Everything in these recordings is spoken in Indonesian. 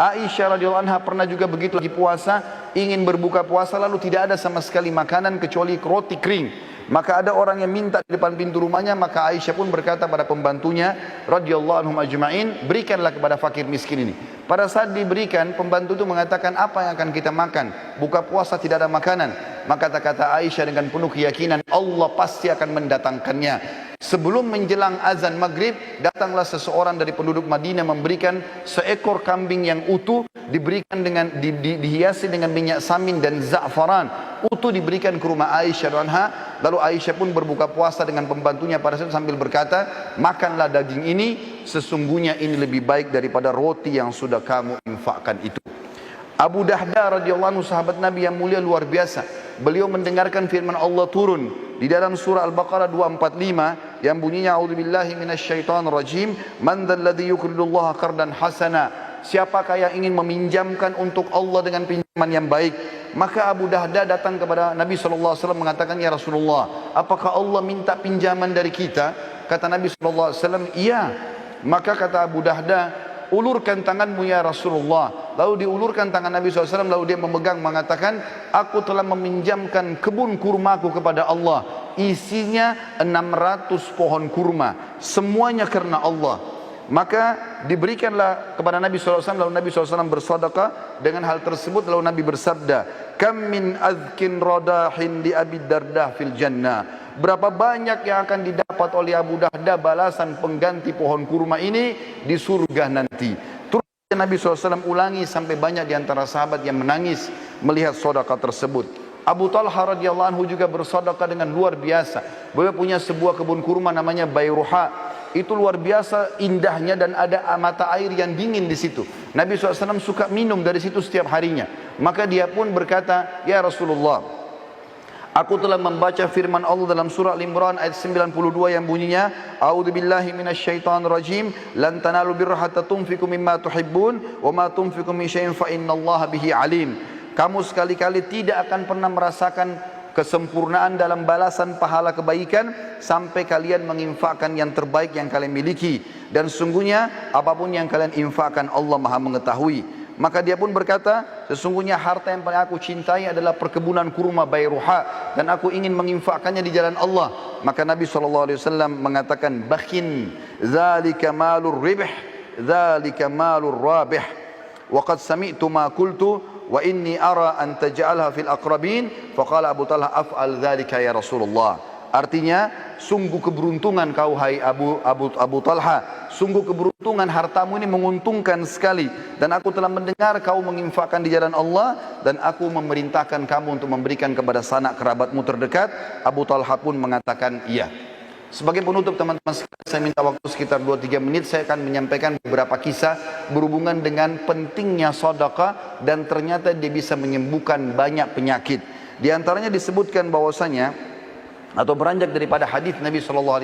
Aisyah radhiyallahu anha pernah juga begitu lagi puasa, ingin berbuka puasa lalu tidak ada sama sekali makanan kecuali roti kering. Maka ada orang yang minta di depan pintu rumahnya, maka Aisyah pun berkata pada pembantunya radhiyallahu anhum ajma'in, berikanlah kepada fakir miskin ini. Pada saat diberikan, pembantu itu mengatakan, apa yang akan kita makan? Buka puasa tidak ada makanan. Maka kata Aisyah dengan penuh keyakinan, Allah pasti akan mendatangkannya. Sebelum menjelang azan maghrib, datanglah seseorang dari penduduk Madinah memberikan seekor kambing yang utuh, diberikan dengan dihiasi dengan minyak samin dan za'faran. Utuh diberikan ke rumah Aisyah anha. Lalu Aisyah pun berbuka puasa dengan pembantunya pada saat sambil berkata, makanlah daging ini, sesungguhnya ini lebih baik daripada roti yang sudah kamu infakkan itu. Abu Dahda radhiyallahu anhu, sahabat Nabi yang mulia luar biasa. Beliau mendengarkan firman Allah turun di dalam surah Al-Baqarah 245 yang bunyinya, a'udzubillahi minasyaitonirrajim, man dzalladzi yuqridullaha qardan hasana. Siapakah yang ingin meminjamkan untuk Allah dengan pinjaman yang baik? Maka Abu Dahda datang kepada Nabi SAW mengatakan, ya Rasulullah, apakah Allah minta pinjaman dari kita? Kata Nabi SAW, iya. Maka kata Abu Dahda, ulurkan tanganmu ya Rasulullah. Lalu diulurkan tangan Nabi SAW, lalu dia memegang mengatakan, aku telah meminjamkan kebun kurmaku kepada Allah. Isinya 600 pohon kurma, semuanya karena Allah. Maka diberikanlah kepada Nabi SAW, lalu Nabi SAW bersedekah dengan hal tersebut. Lalu Nabi bersabda, kam min azkin radahin di Abi Dardah fil jannah. Berapa banyak yang akan didapat oleh Abu Dahda balasan pengganti pohon kurma ini di surga nanti. Terus Nabi SAW ulangi sampai banyak di antara sahabat yang menangis melihat sedekah tersebut. Abu Talha radhiyallahu anhu juga bersedekah dengan luar biasa. Beliau punya sebuah kebun kurma namanya Bayruha. Itu luar biasa indahnya dan ada mata air yang dingin di situ. Nabi SAW suka minum dari situ setiap harinya. Maka dia pun berkata, ya Rasulullah, aku telah membaca firman Allah dalam surah Al-Imran ayat 92 yang bunyinya, a'udzubillahi minasyaitonirrajim, lan tanalu birra hatta tunfiqu mimma tuhibbun wa ma tunfiqu min syai'in fa innallaha bihi alim. Kamu sekali-kali tidak akan pernah merasakan kesempurnaan dalam balasan pahala kebaikan sampai kalian menginfakkan yang terbaik yang kalian miliki, dan sungguhnya apapun yang kalian infakkan Allah Maha mengetahui. Maka dia pun berkata, sesungguhnya harta yang paling aku cintai adalah perkebunan kurma Bayruha, dan aku ingin menginfakkannya di jalan Allah. Maka Nabi SAW mengatakan, bakhin dzalika malur ribh dzalika malur rabih wa qad sami'tu ma qultu wa inni ara an taj'alha fil aqrabin. Faqala Abu Talha, af'al dzalika ya Rasulullah. Artinya, sungguh keberuntungan kau hai Abu Talha, sungguh keberuntungan, hartamu ini menguntungkan sekali, dan aku telah mendengar kau menginfakkan di jalan Allah, dan aku memerintahkan kamu untuk memberikan kepada sanak kerabatmu terdekat. Abu Talha pun mengatakan iya. Sebagai penutup teman-teman sekalian, saya minta waktu sekitar 2-3 menit. Saya akan menyampaikan beberapa kisah berhubungan dengan pentingnya sedekah, dan ternyata dia bisa menyembuhkan banyak penyakit. Di antaranya disebutkan bahwasanya, atau beranjak daripada hadis Nabi SAW,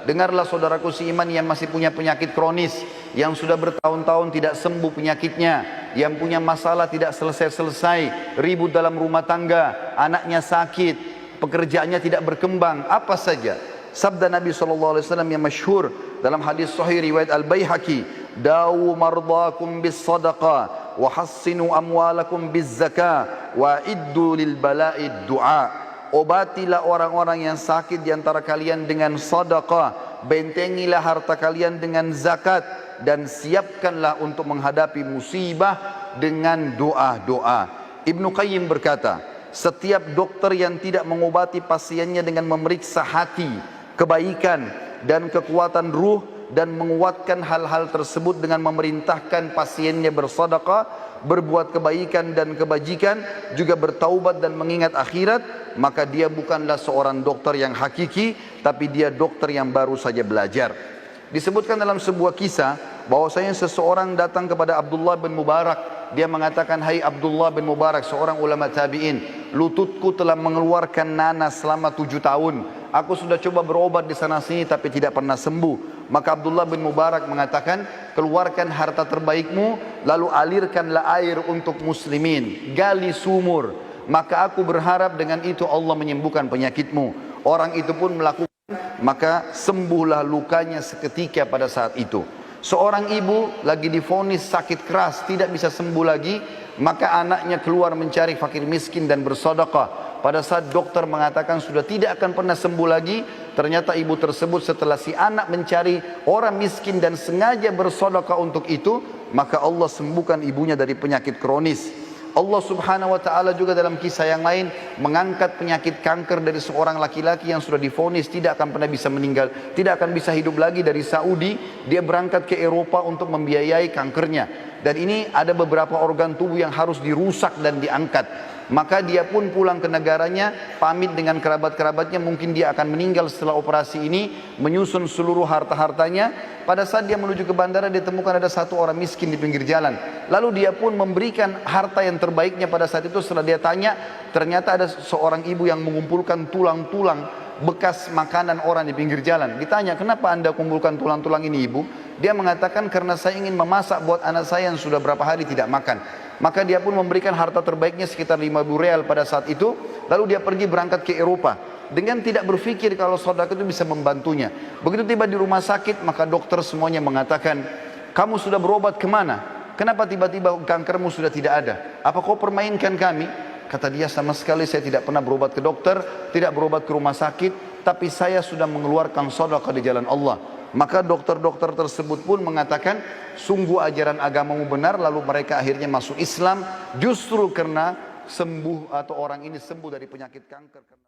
dengarlah saudaraku seiman yang masih punya penyakit kronis, yang sudah bertahun-tahun tidak sembuh penyakitnya, yang punya masalah tidak selesai-selesai, ribut dalam rumah tangga, anaknya sakit, pekerjaannya tidak berkembang, apa saja. Sabda Nabi SAW yang masyhur dalam hadis sahih riwayat Al-Baihaqi, dawu mardakum bis sadaqah wa hassinu amwalakum biz zakah wa iddu lil bala'id du'a. Obatilah orang-orang yang sakit di antara kalian dengan sedekah, bentengilah harta kalian dengan zakat, dan siapkanlah untuk menghadapi musibah dengan doa-doa. Ibnu Qayyim berkata, setiap dokter yang tidak mengobati pasiennya dengan memeriksa hati, kebaikan dan kekuatan ruh, dan menguatkan hal-hal tersebut dengan memerintahkan pasiennya bersedekah, berbuat kebaikan dan kebajikan, juga bertaubat dan mengingat akhirat, maka dia bukanlah seorang dokter yang hakiki, tapi dia dokter yang baru saja belajar. Disebutkan dalam sebuah kisah bahwasanya seseorang datang kepada Abdullah bin Mubarak. Dia mengatakan, hai Abdullah bin Mubarak, seorang ulama tabi'in, lututku telah mengeluarkan nanas selama 7 tahun. Aku sudah coba berobat di sana sini tapi tidak pernah sembuh. Maka Abdullah bin Mubarak mengatakan, keluarkan harta terbaikmu, lalu alirkanlah air untuk muslimin, gali sumur, maka aku berharap dengan itu Allah menyembuhkan penyakitmu. Orang itu pun melakukan, maka sembuhlah lukanya seketika pada saat itu. Seorang ibu lagi divonis sakit keras, tidak bisa sembuh lagi, maka anaknya keluar mencari fakir miskin dan bersedekah. Pada saat dokter mengatakan sudah tidak akan pernah sembuh lagi, ternyata ibu tersebut setelah si anak mencari orang miskin dan sengaja bersedekah untuk itu, maka Allah sembuhkan ibunya dari penyakit kronis. Allah subhanahu wa ta'ala juga dalam kisah yang lain mengangkat penyakit kanker dari seorang laki-laki yang sudah divonis tidak akan pernah bisa meninggal, tidak akan bisa hidup lagi. Dari Saudi dia berangkat ke Eropa untuk membiayai kankernya, dan ini ada beberapa organ tubuh yang harus dirusak dan diangkat. Maka dia pun pulang ke negaranya, pamit dengan kerabat-kerabatnya, mungkin dia akan meninggal setelah operasi ini, menyusun seluruh harta-hartanya. Pada saat dia menuju ke bandara, dia temukan ada satu orang miskin di pinggir jalan. Lalu dia pun memberikan harta yang terbaiknya pada saat itu. Setelah dia tanya, ternyata ada seorang ibu yang mengumpulkan tulang-tulang bekas makanan orang di pinggir jalan. Ditanya, kenapa anda kumpulkan tulang-tulang ini ibu? Dia mengatakan, karena saya ingin memasak buat anak saya yang sudah berapa hari tidak makan. Maka dia pun memberikan harta terbaiknya sekitar 5.000 real pada saat itu. Lalu dia pergi berangkat ke Eropa dengan tidak berpikir kalau sedekah itu bisa membantunya. Begitu tiba di rumah sakit, maka dokter semuanya mengatakan, kamu sudah berobat kemana? Kenapa tiba-tiba kankermu sudah tidak ada? Apa kau permainkan kami? Kata dia, sama sekali saya tidak pernah berobat ke dokter, tidak berobat ke rumah sakit, tapi saya sudah mengeluarkan sedekah di jalan Allah. Maka dokter-dokter tersebut pun mengatakan, sungguh ajaran agamamu benar. Lalu mereka akhirnya masuk Islam justru karena sembuh atau orang ini sembuh dari penyakit kanker.